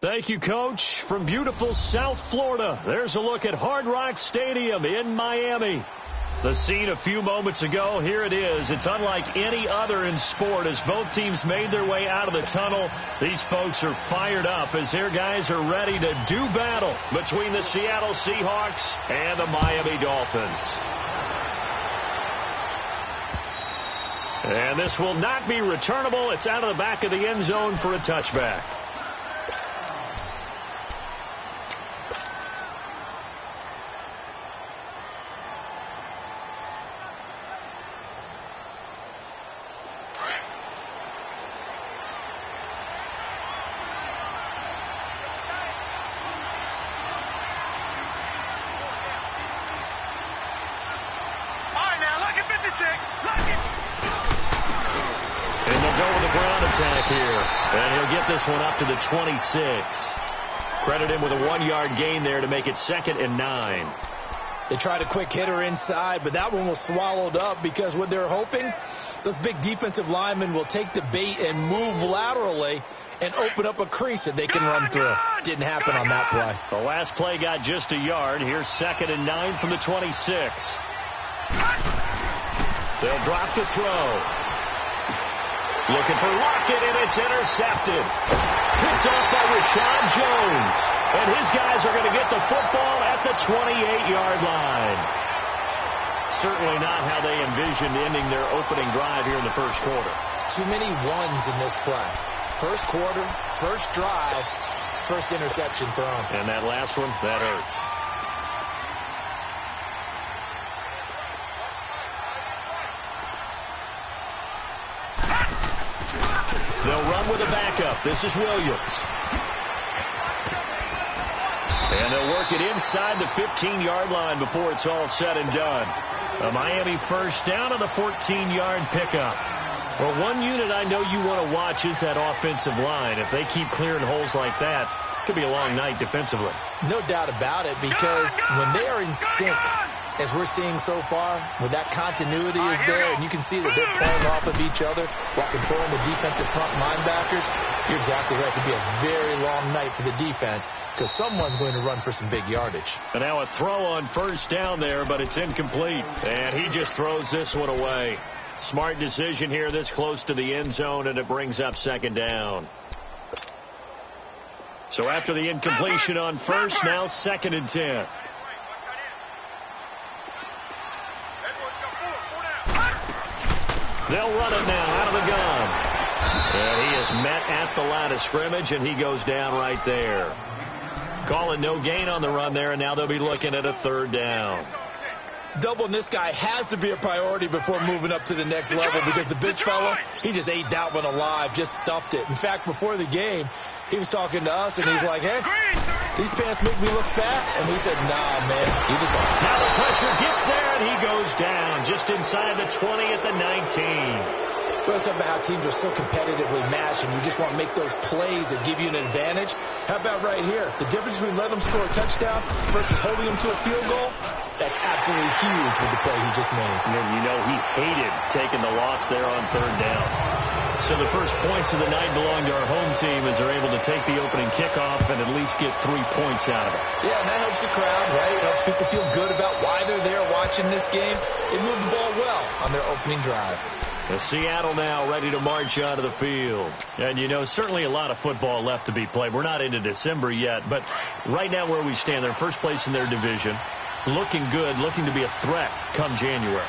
Thank you, Coach. From beautiful South Florida, there's a look at Hard Rock Stadium in Miami. The scene a few moments ago, here it is. It's unlike any other in sport as both teams made their way out of the tunnel. These folks are fired up as their guys are ready to do battle between the Seattle Seahawks and the Miami Dolphins. And this will not be returnable. It's out of the back of the end zone for a touchback. One up to the 26. Credit him with a 1-yard gain there to make it 2nd and 9. They tried a quick hitter inside, but that one was swallowed up because what they're hoping, those big defensive linemen will take the bait and move laterally and open up a crease that they can run through. Didn't happen on that play. The last play got just a yard. Here's 2nd and 9 from the 26. They'll drop the throw. Looking for Lockett, and it's intercepted. Picked off by Rashad Jones. And his guys are going to get the football at the 28-yard line. Certainly not how they envisioned ending their opening drive here in the first quarter. Too many ones in this play. First quarter, first drive, first interception thrown. And that last one, that hurts. with a backup. This is Williams. And they'll work it inside the 15-yard line before it's all said and done. A Miami first down on the 14-yard pickup. Well, one unit I know you want to watch is that offensive line. If they keep clearing holes like that, it could be a long night defensively. No doubt about it, because when they are in sync, as we're seeing so far, when that continuity is there, and you can see that they're playing off of each other while controlling the defensive front linebackers, you're exactly right. It could be a very long night for the defense, because someone's going to run for some big yardage. And now a throw on first down there, but it's incomplete. And he just throws this one away. Smart decision here this close to the end zone, and it brings up second down. So after the incompletion on first, now 2nd and 10. They'll run it now out of the gun. And he is met at the line of scrimmage, and he goes down right there. Calling no gain on the run there, and now they'll be looking at a 3rd down. Doubling this guy has to be a priority before moving up to the next level, because the big fella, he just ate that one alive, just stuffed it. In fact, before the game, he was talking to us, and he's like, hey, these pants make me look fat. And we said, nah, man, you just don't. Now the pressure gets there, and he goes down just inside the 20 at the 19. Well, something about how teams are so competitively matched, and you just want to make those plays that give you an advantage. How about right here? The difference between letting them score a touchdown versus holding them to a field goal, that's absolutely huge with the play he just made. And you know he hated taking the loss there on 3rd down. So the first points of the night belong to our home team as they're able to take the opening kickoff and at least get 3 points out of it. Yeah, and that helps the crowd, right? It helps people feel good about why they're there watching this game. They moved the ball well on their opening drive. Seattle now ready to march onto the field. And, you know, certainly a lot of football left to be played. We're not into December yet, but right now where we stand, they're first place in their division, looking good, looking to be a threat come January.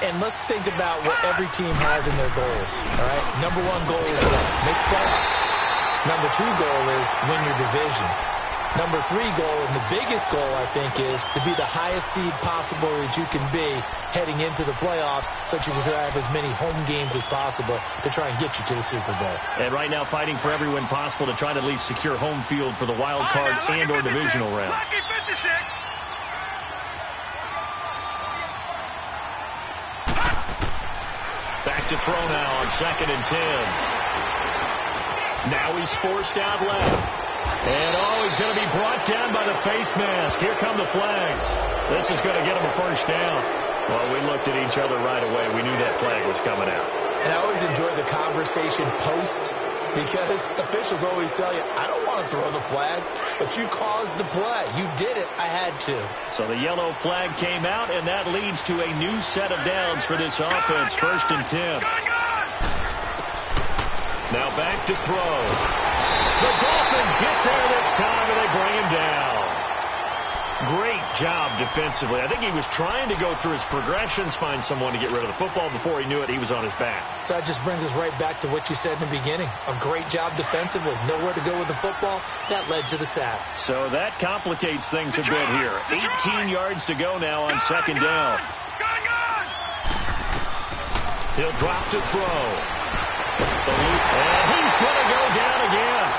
And let's think about what every team has in their goals, all right? Number 1 goal is what? Make the playoffs. Number 2 goal is win your division. Number 3 goal, and the biggest goal, I think, is to be the highest seed possible that you can be heading into the playoffs, so that you can have as many home games as possible to try and get you to the Super Bowl. And right now fighting for every win possible to try to at least secure home field for the wild card and or divisional round. Back to throw now on 2nd and 10. Now he's forced out left. And he's going to be brought down by the face mask. Here come the flags. This is going to get him a first down. Well, we looked at each other right away. We knew that flag was coming out. And I always enjoy the conversation post, because officials always tell you, I don't want to throw the flag, but you caused the play. You did it. I had to. So the yellow flag came out, and that leads to a new set of downs for this offense. 1st and 10. Now back to throw. The Dolphins get there this time, and they bring him down. Great job defensively. I think he was trying to go through his progressions, find someone to get rid of the football. Before he knew it, he was on his back. So that just brings us right back to what you said in the beginning. A great job defensively. Nowhere to go with the football. That led to the sack. So that complicates things a bit here. 18 yards to go now on 2nd down. He'll drop to throw. And he's going to go down again.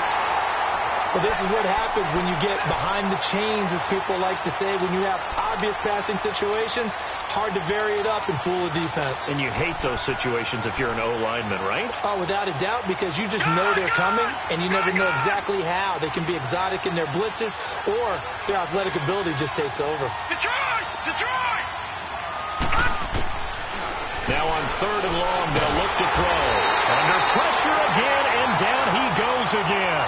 Well, this is what happens when you get behind the chains, as people like to say. When you have obvious passing situations, hard to vary it up and fool a defense. And you hate those situations if you're an O-lineman, right? Oh, without a doubt, because you just know they're coming, and you never know exactly how. They can be exotic in their blitzes, or their athletic ability just takes over. Detroit! Now on 3rd and long, they'll look to throw. Under pressure again, and down he goes again.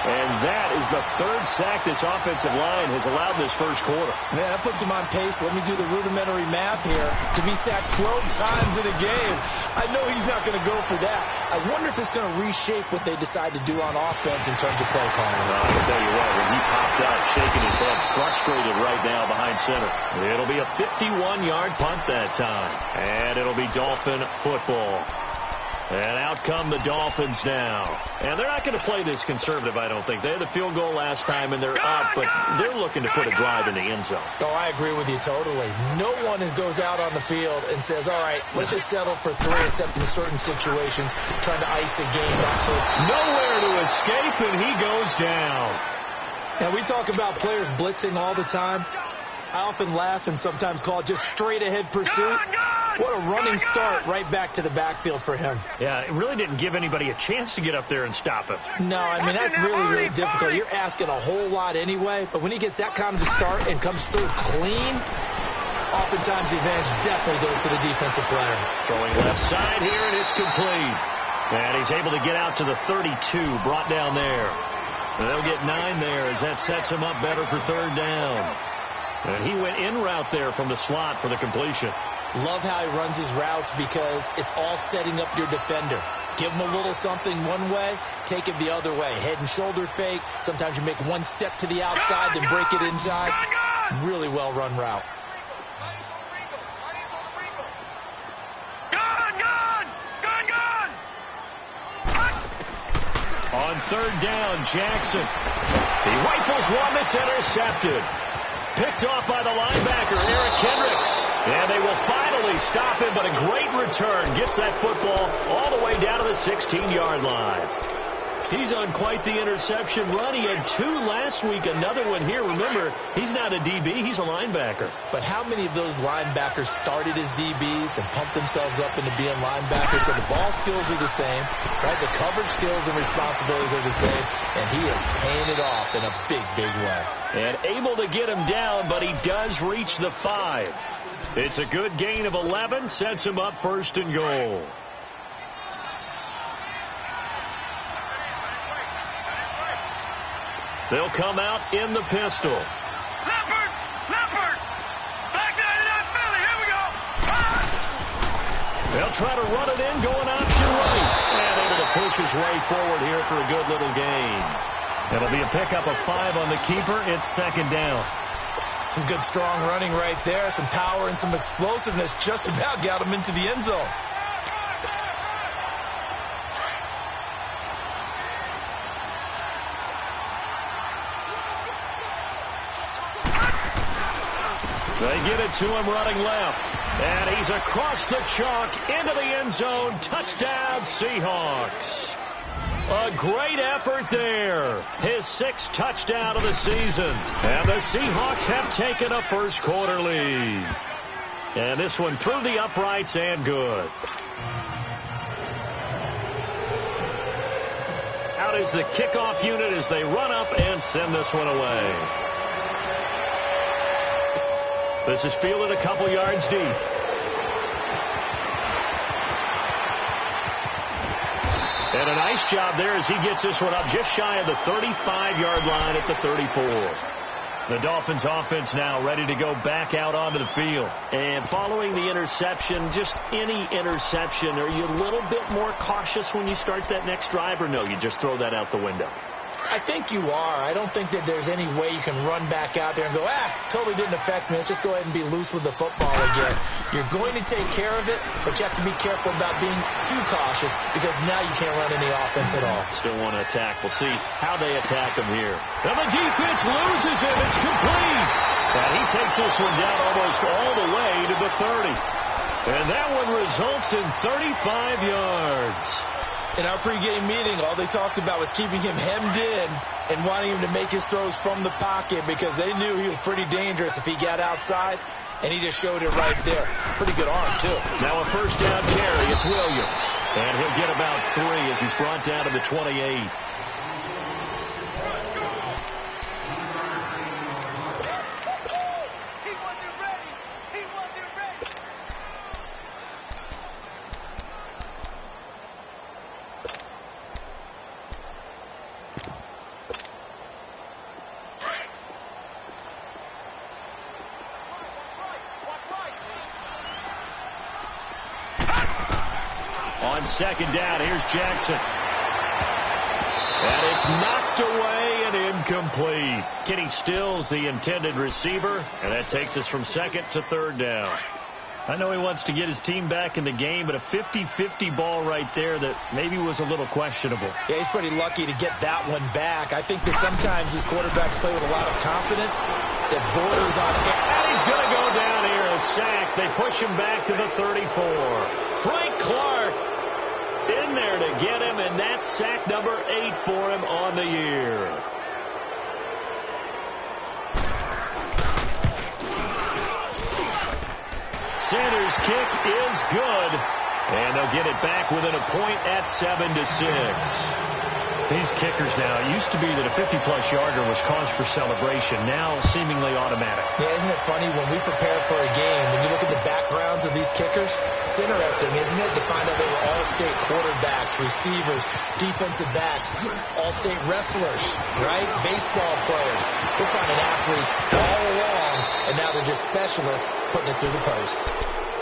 And that is the 3rd sack this offensive line has allowed this first quarter. Man, that puts him on pace. Let me do the rudimentary math here. To be sacked 12 times in a game, I know he's not going to go for that. I wonder if it's going to reshape what they decide to do on offense in terms of play calling. Well, I'll tell you what, when he popped out, shaking his head, frustrated right now behind center. It'll be a 51-yard punt that time. And it'll be Dolphin football. And out come the Dolphins now. And they're not going to play this conservative, I don't think. They had the field goal last time, and they're up, but they're looking to put a drive in the end zone. Oh, I agree with you totally. No one goes out on the field and says, all right, let's just settle for 3, except in certain situations, trying to ice a game. Nowhere to escape, and he goes down. And we talk about players blitzing all the time. I often laugh and sometimes call it just straight-ahead pursuit. What a running start right back to the backfield for him. Yeah, it really didn't give anybody a chance to get up there and stop him. No, I mean, that's really difficult. You're asking a whole lot anyway, but when he gets that kind of a start and comes through clean, oftentimes the advantage definitely goes to the defensive player. Throwing left side here, and it's complete. And he's able to get out to the 32, brought down there. And they'll get 9 there as that sets him up better for 3rd down. And he went in route there from the slot for the completion. Love how he runs his routes because it's all setting up your defender. Give him a little something one way, take it the other way. Head and shoulder fake. Sometimes you make one step to the outside, then break it inside. Really well-run route. On 3rd down, Jackson. He rifles one that's intercepted. Picked off by the linebacker, Eric Kendricks. And they will finally stop him, but a great return. Gets that football all the way down to the 16-yard line. He's on quite the interception run. He had 2 last week, another one here. Remember, he's not a DB, he's a linebacker. But how many of those linebackers started as DBs and pumped themselves up into being linebackers? So the ball skills are the same, right? The coverage skills and responsibilities are the same, and he is paying it off in a big, big way. And able to get him down, but he does reach the 5. It's a good gain of 11, sets him up 1st and goal. They'll come out in the pistol. Leopard! Back 99 Philly, here we go! They'll try to run it in, going option right. And able to push his way forward here for a good little gain. It'll be a pickup of 5 on the keeper. It's 2nd down. Some good strong running right there. Some power and some explosiveness. Just about got him into the end zone. They get it to him running left. And he's across the chalk into the end zone. Touchdown, Seahawks. A great effort there. His 6th touchdown of the season. And the Seahawks have taken a first-quarter lead. And this one through the uprights and good. Out is the kickoff unit as they run up and send this one away. This is fielded a couple yards deep. And a nice job there as he gets this one up just shy of the 35-yard line at the 34. The Dolphins offense now ready to go back out onto the field. And following the interception, just any interception, are you a little bit more cautious when you start that next drive, or no, you just throw that out the window? I think you are. I don't think that there's any way you can run back out there and go, totally didn't affect me. Let's just go ahead and be loose with the football again. You're going to take care of it, but you have to be careful about being too cautious because now you can't run any offense at all. Still want to attack. We'll see how they attack him here. And the defense loses it. It's complete. And he takes this one down almost all the way to the 30. And that one results in 35 yards. In our pregame meeting, all they talked about was keeping him hemmed in and wanting him to make his throws from the pocket because they knew he was pretty dangerous if he got outside, and he just showed it right there. Pretty good arm, too. Now a 1st down carry. It's Williams. And he'll get about 3 as he's brought down to the 28. On 2nd down, here's Jackson. And it's knocked away and incomplete. Kenny Stills, the intended receiver, and that takes us from 2nd to 3rd down. I know he wants to get his team back in the game, but a 50-50 ball right there that maybe was a little questionable. Yeah, he's pretty lucky to get that one back. I think that sometimes his quarterbacks play with a lot of confidence that borders on... And he's going to go down here, a sack. They push him back to the 34. Frank Clark in there to get him, and that's sack number 8 for him on the year. Sanders' kick is good, and they'll get it back within a point at 7-6. These kickers now, it used to be that a 50-plus yarder was cause for celebration, now seemingly automatic. Yeah, isn't it funny when we prepare for a game, when you look at the backgrounds of these kickers, it's interesting, isn't it, to find out they were all-state quarterbacks, receivers, defensive backs, all-state wrestlers, right? Baseball players. We're finding athletes all along, and now they're just specialists putting it through the posts.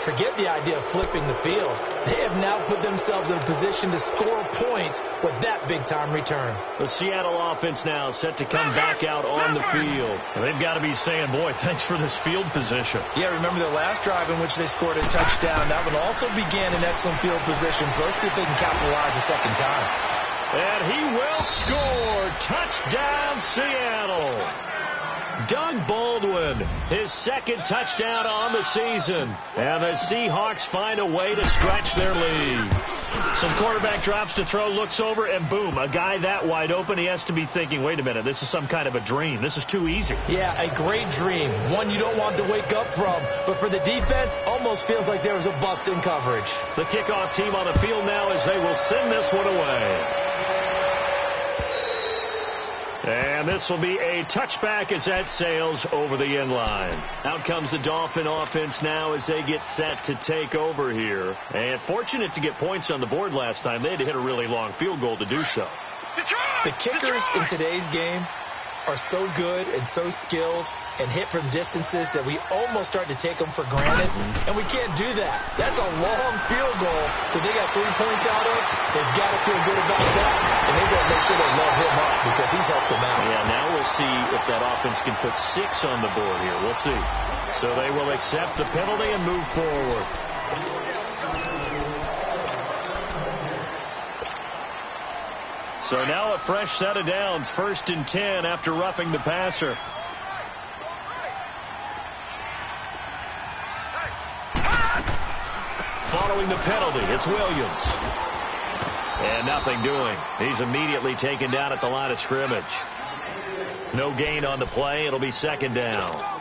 Forget the idea of flipping the field. They have now put themselves in a position to score points with that big-time return. The Seattle offense now set to come back out on the field. And they've got to be saying, boy, thanks for this field position. Yeah, remember the last drive in which they scored a touchdown. That one also began in excellent field position. So let's see if they can capitalize a second time. And he will score. Touchdown, Seattle. Doug Baldwin, his second touchdown on the season. And the Seahawks find a way to stretch their lead. Some quarterback drops to throw, looks over, and boom, a guy that wide open. He has to be thinking, wait a minute, this is some kind of a dream. This is too easy. Yeah, a great dream. One you don't want to wake up from. But for the defense, almost feels like there was a bust in coverage. The kickoff team on the field now as they will send this one away. And this will be a touchback as that sails over the end line. Out comes the Dolphin offense now as they get set to take over here. And fortunate to get points on the board last time. They had to hit a really long field goal to do so. The kickers in today's game are so good and so skilled and hit from distances that we almost start to take them for granted, and we can't do that. That's a long field goal that they got 3 points out of. They've got to feel good about that, and they've got to make sure they load him up because he's helped them out. Yeah, now we'll see if that offense can put 6 on the board here. We'll see. So they will accept the penalty and move forward. So now a fresh set of downs, 1st and 10 after roughing the passer. Following the penalty, it's Williams. And nothing doing. He's immediately taken down at the line of scrimmage. No gain on the play. It'll be 2nd down.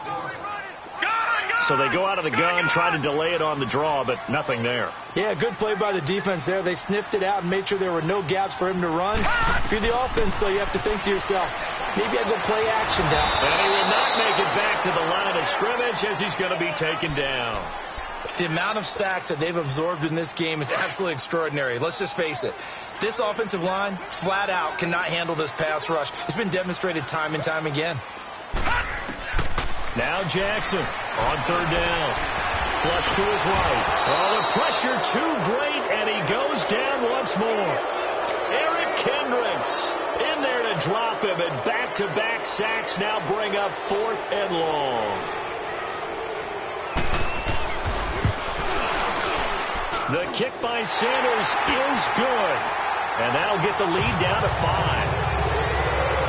So they go out of the gun, try to delay it on the draw, but nothing there. Yeah, good play by the defense there. They sniffed it out and made sure there were no gaps for him to run. If you're the offense, though, you have to think to yourself, maybe I go play action down. And he will not make it back to the line of scrimmage as he's going to be taken down. The amount of sacks that they've absorbed in this game is absolutely extraordinary. Let's just face it. This offensive line, flat out, cannot handle this pass rush. It's been demonstrated time and time again. Now Jackson on 3rd down. Flush to his right. Oh, the pressure too great, and he goes down once more. Eric Kendricks in there to drop him, and back-to-back sacks now bring up 4th and long. The kick by Sanders is good, and that'll get the lead down to 5.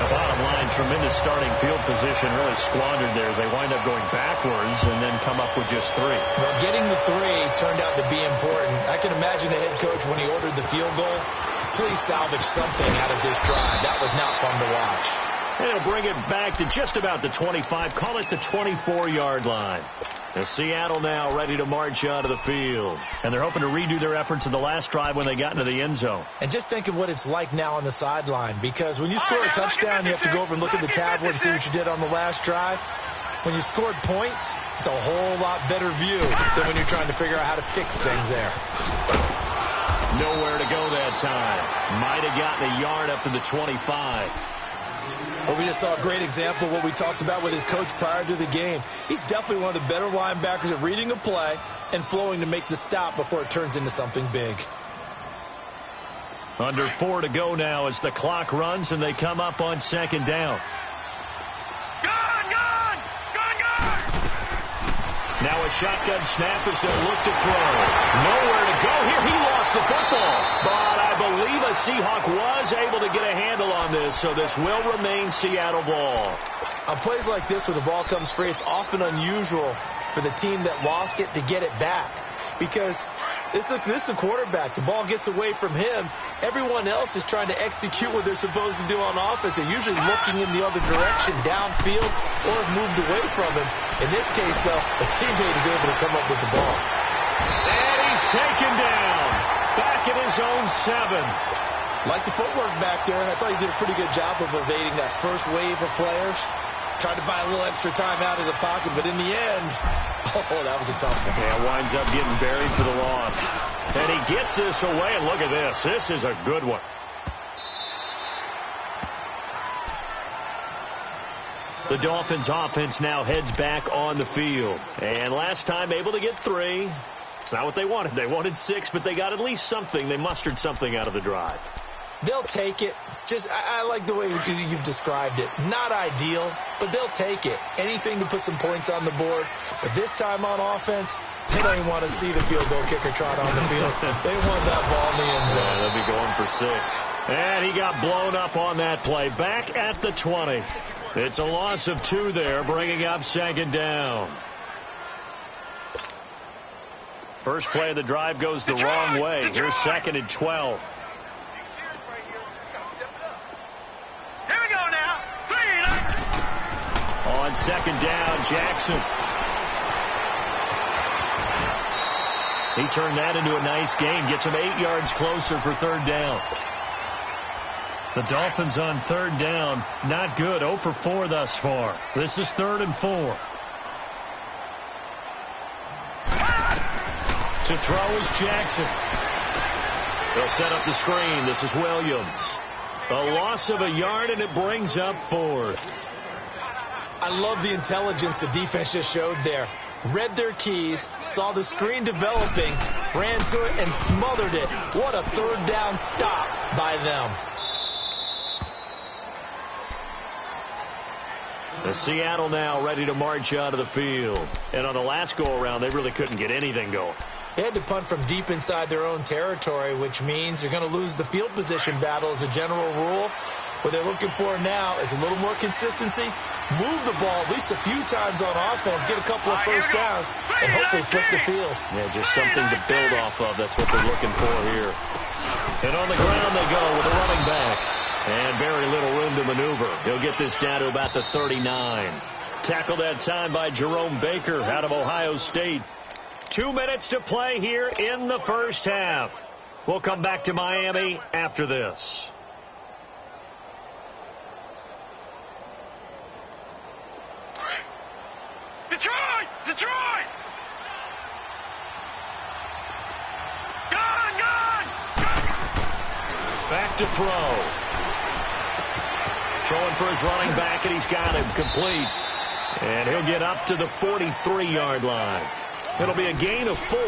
Bottom line, tremendous starting field position, really squandered there as they wind up going backwards and then come up with just 3. Well, getting the 3 turned out to be important. I can imagine the head coach when he ordered the field goal, please salvage something out of this drive. That was not fun to watch. And he'll bring it back to just about the 25, call it the 24-yard line. And Seattle now ready to march out of the field. And they're hoping to redo their efforts in the last drive when they got into the end zone. And just think of what it's like now on the sideline, because when you score a touchdown, you have to go over and look at the tablet and see what you did on the last drive. When you scored points, it's a whole lot better view than when you're trying to figure out how to fix things there. Nowhere to go that time. Might have gotten a yard up to the 25. But we just saw a great example of what we talked about with his coach prior to the game. He's definitely one of the better linebackers at reading a play and flowing to make the stop before it turns into something big. Under 4 to go now as the clock runs and they come up on 2nd down. Now a shotgun snap as they look to throw. Nowhere to go here. He lost the football. But I believe a Seahawk was able to get a handle on this, so this will remain Seattle ball. On plays like this where the ball comes free, it's often unusual for the team that lost it to get it back. Because this is a quarterback. The ball gets away from him. Everyone else is trying to execute what they're supposed to do on offense. They're usually looking in the other direction, downfield, or have moved away from him. In this case, though, a teammate is able to come up with the ball. And he's taken down. Back at his own 7. Like the footwork back there, and I thought he did a pretty good job of evading that first wave of players. Tried to buy a little extra time out of the pocket, but in the end, that was a tough one. Yeah, winds up getting buried for the loss. And he gets this away, and look at this. This is a good one. The Dolphins offense now heads back on the field. And last time able to get 3. It's not what they wanted. They wanted 6, but they got at least something. They mustered something out of the drive. They'll take it. I like the way you've described it. Not ideal, but they'll take it. Anything to put some points on the board. But this time on offense, they don't even want to see the field goal kicker trot on the field. They want that ball in the end zone. Yeah, they'll be going for 6. And he got blown up on that play. Back at the 20. It's a loss of 2 there, bringing up 2nd down. First play of the drive goes the wrong way. Here's 2nd and 12. Here we go now. Clean up. On 2nd down, Jackson. He turned that into a nice gain. Gets him 8 yards closer for 3rd down. The Dolphins on 3rd down. Not good. 0 for 4 thus far. This is 3rd and 4. To throw is Jackson. They'll set up the screen. This is Williams. A loss of 1 yard, and it brings up 4th. I love the intelligence the defense just showed there. Read their keys, saw the screen developing, ran to it, and smothered it. What a 3rd down stop by them. The Seattle now ready to march out of the field. And on the last go-around, they really couldn't get anything going. They had to punt from deep inside their own territory, which means they're going to lose the field position battle as a general rule. What they're looking for now is a little more consistency, move the ball at least a few times on offense, get a couple of first downs, and hopefully flip the field. Yeah, just something to build off of. That's what they're looking for here. And on the ground they go with a running back. And very little room to maneuver. He'll get this down to about the 39. Tackled that time by Jerome Baker out of Ohio State. 2 minutes to play here in the first half. We'll come back to Miami after this. Detroit! Detroit! Gone! Back to throw. Throwing for his running back, and he's got him complete. And he'll get up to the 43-yard line. It'll be a gain of 4,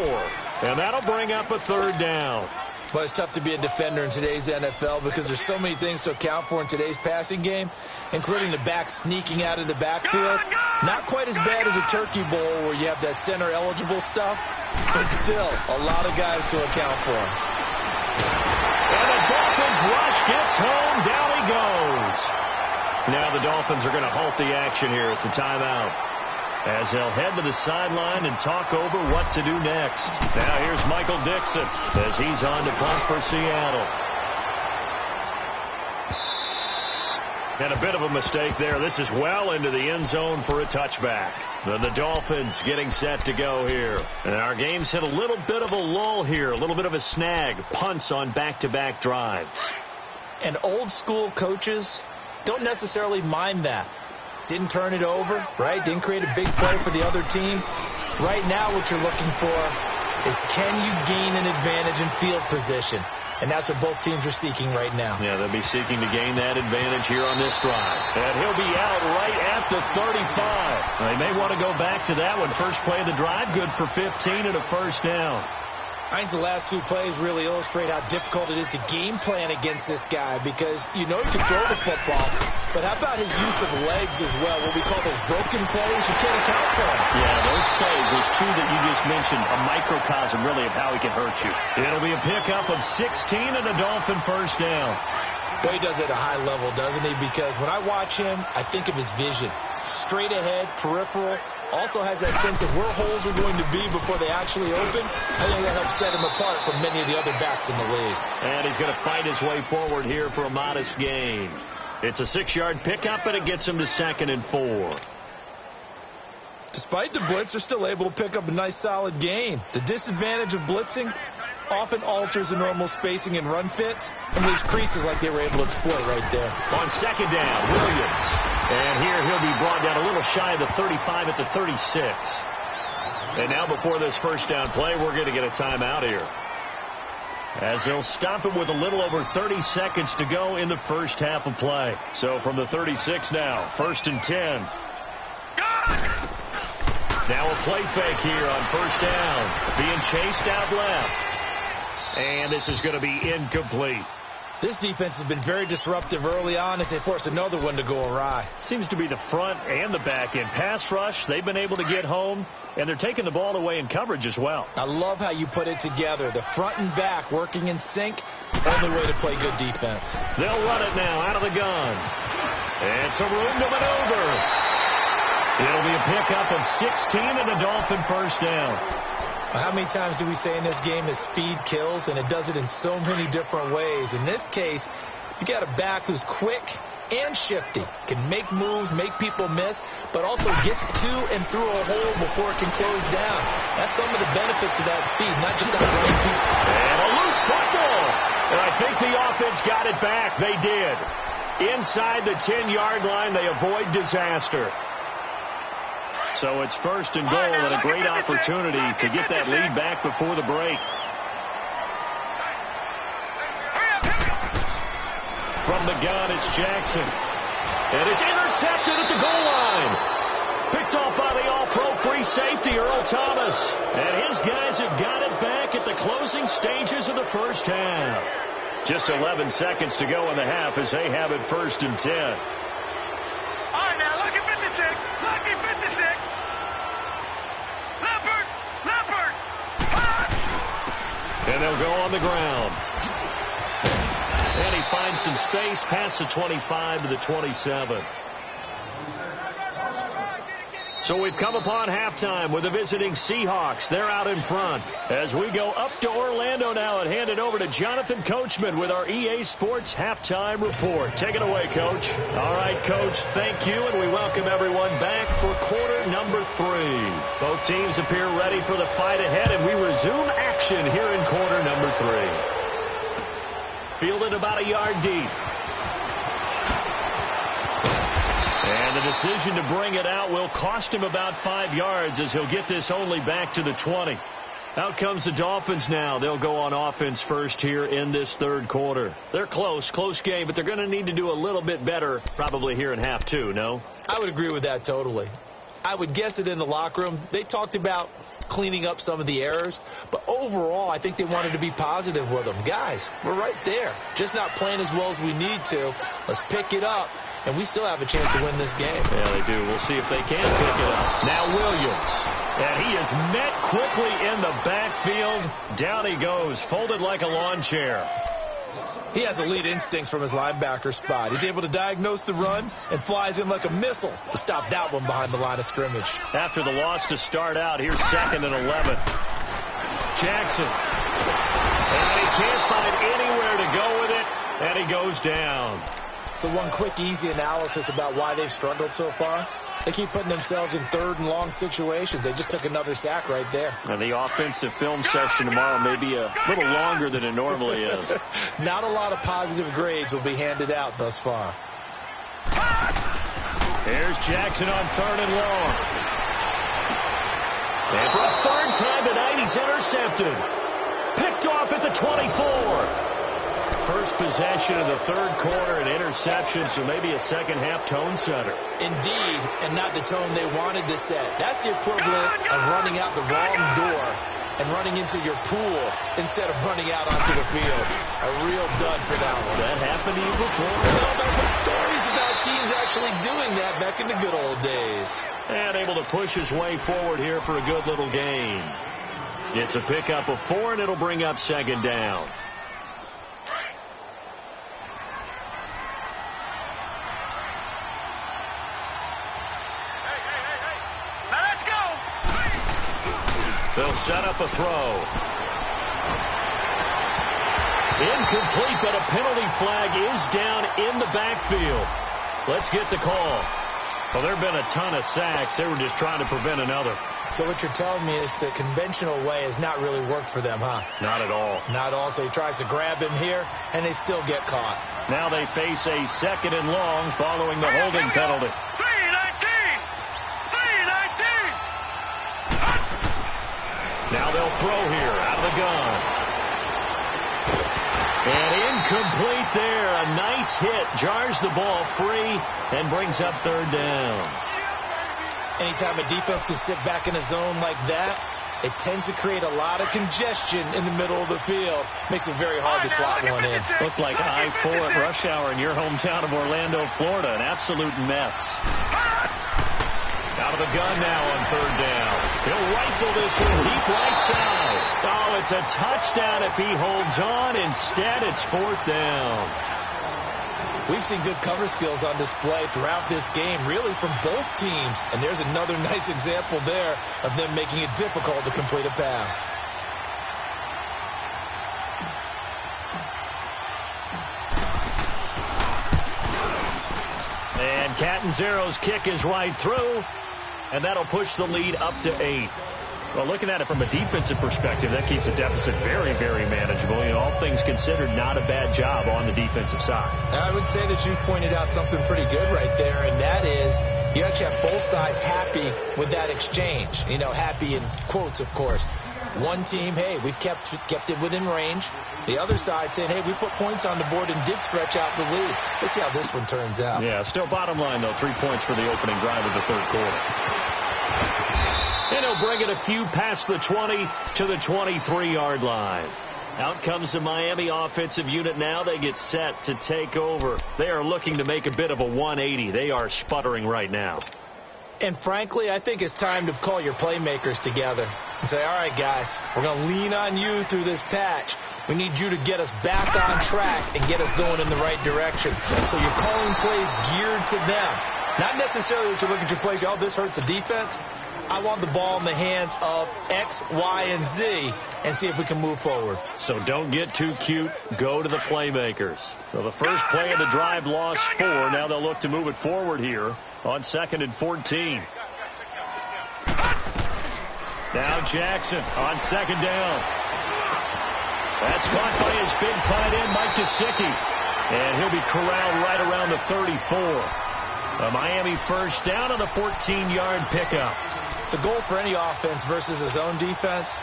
and that'll bring up a 3rd down. But it's tough to be a defender in today's NFL because there's so many things to account for in today's passing game, including the back sneaking out of the backfield. Not quite as bad as a turkey bowl where you have that center-eligible stuff, but still a lot of guys to account for. And the Dolphins rush gets home. Down he goes. Now the Dolphins are going to halt the action here. It's a timeout, as they'll head to the sideline and talk over what to do next. Now here's Michael Dixon as he's on to punt for Seattle. And a bit of a mistake there. This is well into the end zone for a touchback. Then the Dolphins getting set to go here. And our game's hit a little bit of a lull here, a little bit of a snag. Punts on back-to-back drives. And old school coaches don't necessarily mind that. Didn't turn it over, right? Didn't create a big play for the other team. Right now what you're looking for is, can you gain an advantage in field position? And that's what both teams are seeking right now. Yeah, they'll be seeking to gain that advantage here on this drive. And he'll be out right at the 35. They may want to go back to that one. First play of the drive, good for 15 and a first down. I think the last two plays really illustrate how difficult it is to game plan against this guy because you know he can throw the football, but how about his use of legs as well, what we call those broken plays? You can't account for them. Yeah, those plays, those two that you just mentioned, a microcosm really of how he can hurt you. It'll be a pickup of 16 and a Dolphin first down. Well, he does it at a high level, doesn't he? Because when I watch him, I think of his vision. Straight ahead, peripheral, also has that sense of where holes are going to be before they actually open. I think that helps set him apart from many of the other backs in the league. And he's going to fight his way forward here for a modest gain. It's a 6-yard pickup, and it gets him to 2nd and 4. Despite the blitz, they're still able to pick up a nice solid gain. The disadvantage of blitzing often alters the normal spacing and run fits and leaves creases like they were able to exploit right there. On 2nd down, Williams. And here he'll be brought down a little shy of the 35 at the 36. And now before this first down play, we're going to get a timeout here, as they'll stop him with a little over 30 seconds to go in the first half of play. So from the 36 now, 1st and 10. Now a play fake here on first down. Being chased out left. And this is going to be incomplete. This defense has been very disruptive early on as they force another one to go awry. Seems to be the front and the back end. Pass rush, they've been able to get home, and they're taking the ball away in coverage as well. I love how you put it together. The front and back working in sync, only way to play good defense. They'll run it now out of the gun. And some room to maneuver. It'll be a pickup of 16 and a Dolphin first down. How many times do we say in this game that speed kills, and it does it in so many different ways? In this case, you got a back who's quick and shifty, can make moves, make people miss, but also gets to and through a hole before it can close down. That's some of the benefits of that speed, not just outrunning people. And a loose football. And I think the offense got it back. They did. Inside the 10-yard line, they avoid disaster. So it's 1st and goal, and a great opportunity to get that lead back before the break. From the gun, it's Jackson. And it's intercepted at the goal line. Picked off by the all-pro free safety, Earl Thomas. And his guys have got it back at the closing stages of the first half. Just 11 seconds to go in the half as they have it 1st and 10. All right, now, lucky 56. Lucky 56. Leopard. And they'll go on the ground. And he finds some space past the 25 to the 27. So we've come upon halftime with the visiting Seahawks. They're out in front. As we go up to Orlando now and hand it over to Jonathan Coachman with our EA Sports Halftime Report. Take it away, Coach. All right, Coach, thank you, and we welcome everyone back for quarter number 3. Both teams appear ready for the fight ahead, and we resume action here in quarter number 3. Fielded about a yard deep. And the decision to bring it out will cost him about 5 yards as he'll get this only back to the 20. Out comes the Dolphins now. They'll go on offense first here in this third quarter. They're close game, but they're going to need to do a little bit better probably here in half 2, no? I would agree with that totally. I would guess it in the locker room. They talked about cleaning up some of the errors, but overall I think they wanted to be positive with them. Guys, we're right there. Just not playing as well as we need to. Let's pick it up. And we still have a chance to win this game. Yeah, they do. We'll see if they can pick it up. Now Williams. And he is met quickly in the backfield. Down he goes, folded like a lawn chair. He has elite instincts from his linebacker spot. He's able to diagnose the run and flies in like a missile to stop that one behind the line of scrimmage. After the loss to start out, here's 2nd and 11. Jackson. And he can't find anywhere to go with it, and he goes down. So one quick, easy analysis about why they've struggled so far. They keep putting themselves in 3rd and long situations. They just took another sack right there. And the offensive film session tomorrow may be a little longer than it normally is. Not a lot of positive grades will be handed out thus far. Here's Jackson on 3rd and long. And for a 3rd time tonight, he's intercepted. Picked off at the 24. First possession of the third quarter, an interception, so maybe a second half tone setter. Indeed, and not the tone they wanted to set. That's the equivalent of running out the wrong door and running into your pool instead of running out onto the field. A real dud for that one. That happened to you before? Well, I've heard stories about teams actually doing that back in the good old days. And able to push his way forward here for a good little gain. It's a pickup of 4, and it'll bring up second down. They'll set up a throw. Incomplete, but a penalty flag is down in the backfield. Let's get the call. Well, there have been a ton of sacks. They were just trying to prevent another. So what you're telling me is the conventional way has not really worked for them, huh? Not at all. Not at all. So he tries to grab him here, and they still get caught. Now they face a second and long following the holding penalty. Now they'll throw here out of the gun. And incomplete there. A nice hit. Jars the ball free and brings up third down. Anytime a defense can sit back in a zone like that, it tends to create a lot of congestion in the middle of the field. Makes it very hard to slot one in. Looked like I-4 at rush hour in your hometown of Orlando, Florida. An absolute mess. Out of the gun now on third down. He'll rifle this one deep right side. Oh, it's a touchdown if he holds on. Instead, it's fourth down. We've seen good cover skills on display throughout this game, really from both teams. And there's another nice example there of them making it difficult to complete a pass. And Catanzaro's kick is right through. And that'll push the lead up to 8. Well, looking at it from a defensive perspective, that keeps the deficit very, very manageable. You know, all things considered, not a bad job on the defensive side. I would say that you pointed out something pretty good right there, and that is you actually have both sides happy with that exchange. You know, happy in quotes, of course. One team, hey, we've kept it within range. The other side saying, hey, we put points on the board and did stretch out the lead. Let's see how this one turns out. Yeah, still bottom line, though, 3 points for the opening drive of the third quarter. And he'll bring it a few past the 20 to the 23-yard line. Out comes the Miami offensive unit now. They get set to take over. They are looking to make a bit of a 180. They are sputtering right now. And frankly, I think it's time to call your playmakers together and say, all right, guys, we're going to lean on you through this patch. We need you to get us back on track and get us going in the right direction. So you're calling plays geared to them. Not necessarily that you look at your plays, oh, this hurts the defense. I want the ball in the hands of X, Y, and Z and see if we can move forward. So don't get too cute. Go to the playmakers. So the first play of the drive lost 4. Now they'll look to move it forward here on 2nd and 14. Now Jackson on 2nd down. That's caught by his big tight end, Mike Gesicki. And he'll be corralled right around the 34. A Miami first down on the 14-yard pickup. The goal for any offense versus his own defense,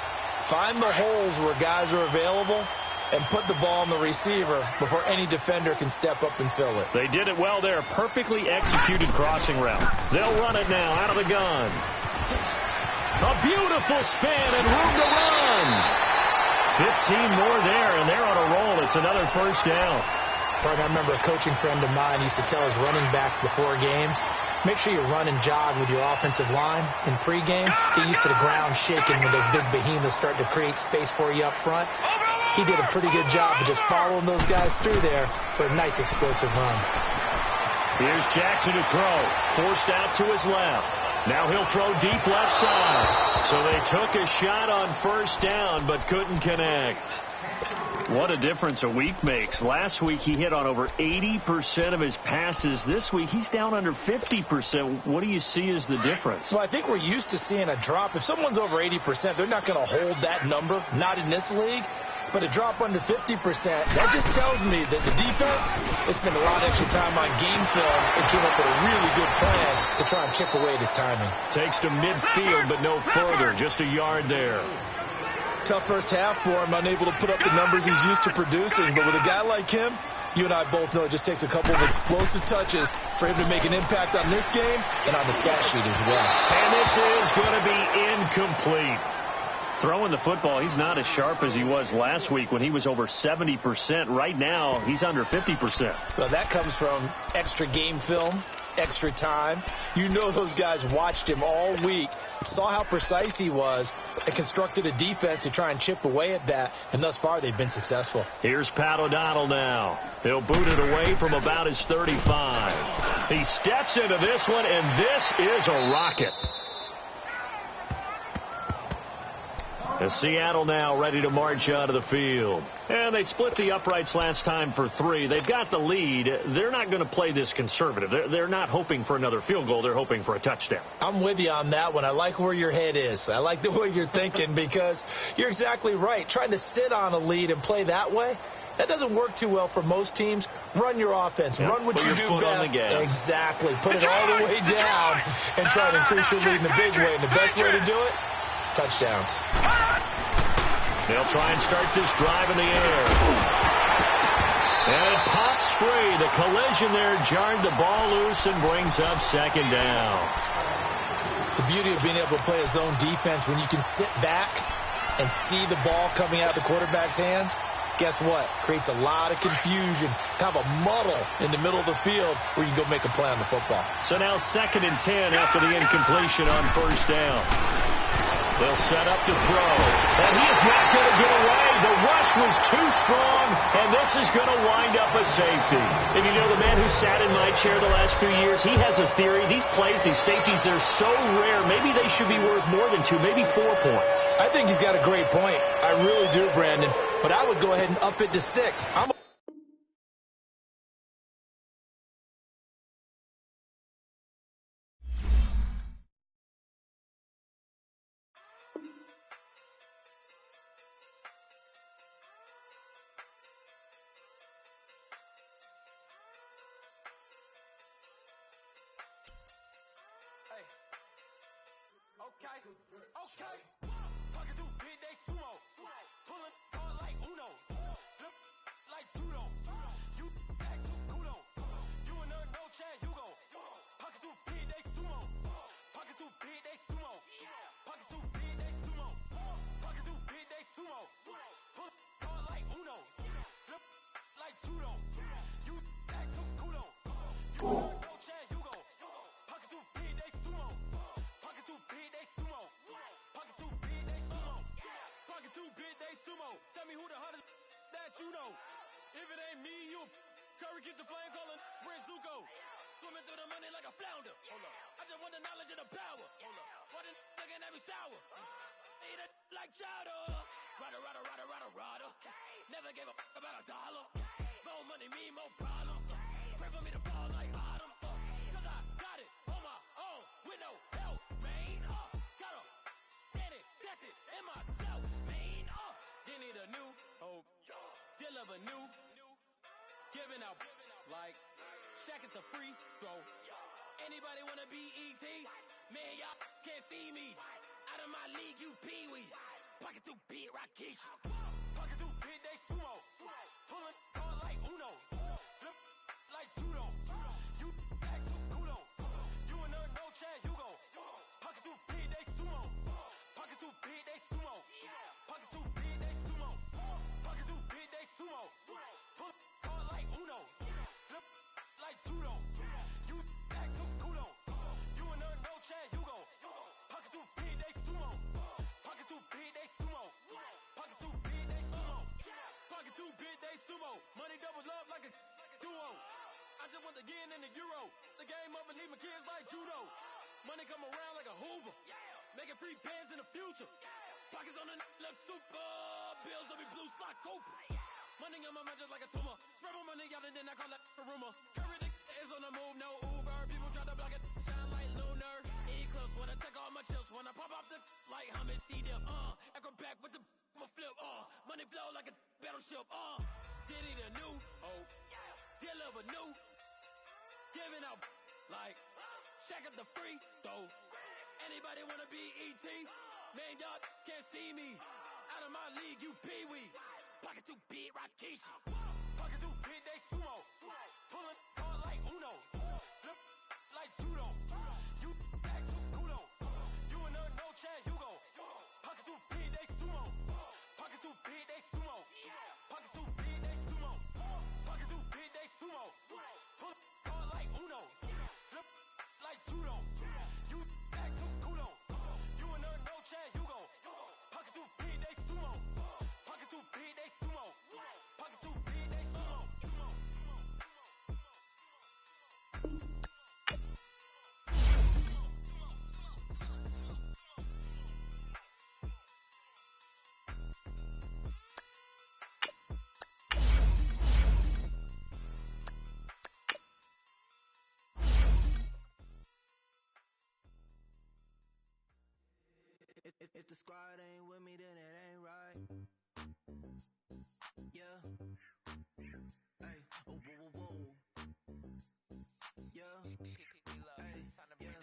find the holes where guys are available and put the ball on the receiver before any defender can step up and fill it. They did it well there. Perfectly executed crossing route. They'll run it now out of the gun. A beautiful spin and room to run. 15 more there, and they're on a roll. It's another first down. I remember a coaching friend of mine used to tell his running backs before games, make sure you run and jog with your offensive line in pregame. Get used to the ground shaking when those big behemoths start to create space for you up front. He did a pretty good job of just following those guys through there for a nice explosive run. Here's Jackson to throw. Forced out to his left. Now he'll throw deep left side. So they took a shot on first down but couldn't connect. What a difference a week makes. Last week he hit on over 80% of his passes. This week he's down under 50%. What do you see as the difference? Well, I think we're used to seeing a drop. If someone's over 80%, they're not going to hold that number, not in this league. But a drop under 50%, that just tells me that the defense has spent a lot of extra time on game films and came up with a really good plan to try and chip away at his timing. Takes to midfield, but no further. Just a yard there. Tough first half for him, unable to put up the numbers he's used to producing. But with a guy like him, you and I both know it just takes a couple of explosive touches for him to make an impact on this game and on the stat sheet as well. And this is going to be incomplete. Throwing the football, he's not as sharp as he was last week when he was over 70%. Right now, he's under 50%. Well, that comes from extra game film, extra time. You know those guys watched him all week, saw how precise he was, and constructed a defense to try and chip away at that, and thus far they've been successful. Here's Pat O'Donnell now. He'll boot it away from about his 35. He steps into this one, and this is a rocket. And Seattle now ready to march out of the field. And they split the uprights last time for 3. They've got the lead. They're not going to play this conservative. They're not hoping for another field goal. They're hoping for a touchdown. I'm with you on that one. I like where your head is. I like the way you're thinking because you're exactly right. Trying to sit on a lead and play that way, that doesn't work too well for most teams. Run your offense. Yep. Run what Put you your do foot best. on the gas. Exactly. Put it all the way down and try to increase your lead in a big way. And the best way to do it, touchdowns. They'll try and start this drive in the air. And it pops free. The collision there jarred the ball loose and brings up second down. The beauty of being able to play a zone defense when you can sit back and see the ball coming out of the quarterback's hands, guess what? Creates a lot of confusion, kind of a muddle in the middle of the field where you can go make a play on the football. So now 2nd and 10 after the incompletion on first down. They'll set up to throw. And he is not going to get away. The rush was too strong, and this is going to wind up a safety. And you know, the man who sat in my chair the last few years, he has a theory. These plays, these safeties, they're so rare. Maybe they should be worth more than 2, maybe 4 points. I think he's got a great point. I really do, Brandon. But I would go ahead and up it to 6. Okay. Talking to big day sumo. Pulling hard like Uno. Flip like judo. You act too kudo. You and her no Chad Hugo. Pocket too big day sumo. Pocket too big day sumo. Pocket too big day sumo. Pocket too big day sumo. Pull hard like Uno. Flip like judo. You act too kudo. You and her no Chad Hugo. Pocket too big day sumo. Pocket too big day sumo. Pocket too big day sumo. Pocket too big day sumo. Tell me who the hottest that you know. If it ain't me, you Curry get the flame calling Brent Zuko. Swimming through the money like a flounder. Hold up. I just want the knowledge and the power. Hold up. Why the looking at me sour? Eat it like chowder. Rada, rada, rada, rada, rada. Never gave a fuck about a dollar. More money mean more problems. Pray for me to fall like autumn. Cause I got it on my own with no help, man. Gotta get it, that's it, in myself, man. You need a new hope. Deal of a new giving out like Shaq at the free throw. Anybody wanna be E.T.? Man, y'all can't see me. Out of my league, you pee-wee. Pocket too big, Rakesh. Pocket too big, they sumo. Pulling hard like Uno. Flip like judo. You act too kudo. You and her no Chad Hugo. Pocket too big, they sumo. Pocket too big, they sumo. Pocket too big, they sumo. Pocket too big, they sumo. Pull hard like Uno. Flip like judo. You act too kudo. You and her no Chad Hugo. Pocket too big, they sumo. Pocket too big, they sumo. Pocket too big, they sumo. Pocket too big, they sumo. Money doubles up like a duo. I just want the yen and the euro. The game up and leave my kids like judo. Money come around like a Hoover. Making free bands in the future. Pockets on the look super. Bills will be blue sock Cooper. Money on my mind just like a tumor. Spread my money out and then I call that a rumor. Curry the is on the move, no Uber. People try to block it, shine like lunar. Eclipse wanna take all my chips. When I pop off the like Hummus C-Dip. Echo back with the I'ma flip. Money flow like a battleship. Did it a new hope. Deal of a new. Giving out like Shaq at the free throw. Anybody wanna be E.T.? Man, y'all can't see me. Out of my league, you pee-wee. Pocket too big, Rakesh. Pocket too big, they sumo. Pulling hard like Uno. Flip like judo. You act too kudo. You and her no Chad Hugo. Pocket too big, they sumo. the squad ain't with me, then it ain't right. Yeah. Hey, oh, whoa, whoa, whoa. Yeah. Hey, yeah.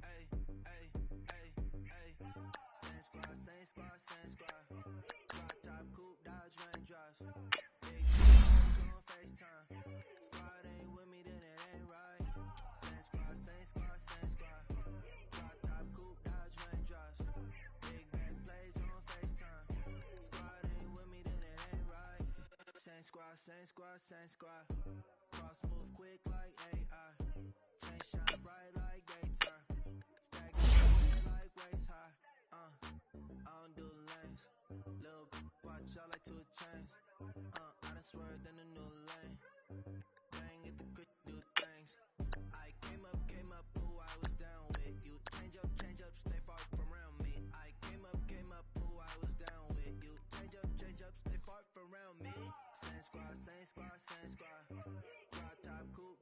Hey, hey, hey, hey. Same squad, same squad, same squad. Drop top, coupe, Dodge, Range drives. Big on FaceTime. Squad ain't with me, then it ain't right. Same squad, same squad, same squad. Drop top, coupe, Dodge, Range drives. Big back plays on FaceTime. Squad ain't with me, then it ain't right. Same squad, same squad, same squad. Cross move quick like AI. Chain shine bright like daytime. Stack it like waist high. I don't do lanes. Lil' watch out like 2 chains. I done swerved in a new lane. Bang at the quick do things. I came up, who I was down with. You change up, stay far from around me. I came up, who I was down with. You change up, stay far from around me. Same squad, same squad, same squad. Drop top, coupe,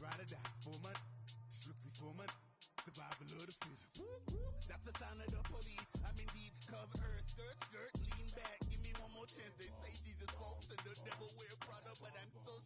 ride or die for money, strictly for money. Survival of the fittest. That's the sound of the police. I'm indeed cover earth, skirt, lean back. Give me one more chance. They say Jesus walks and the devil wear Prada, but I'm so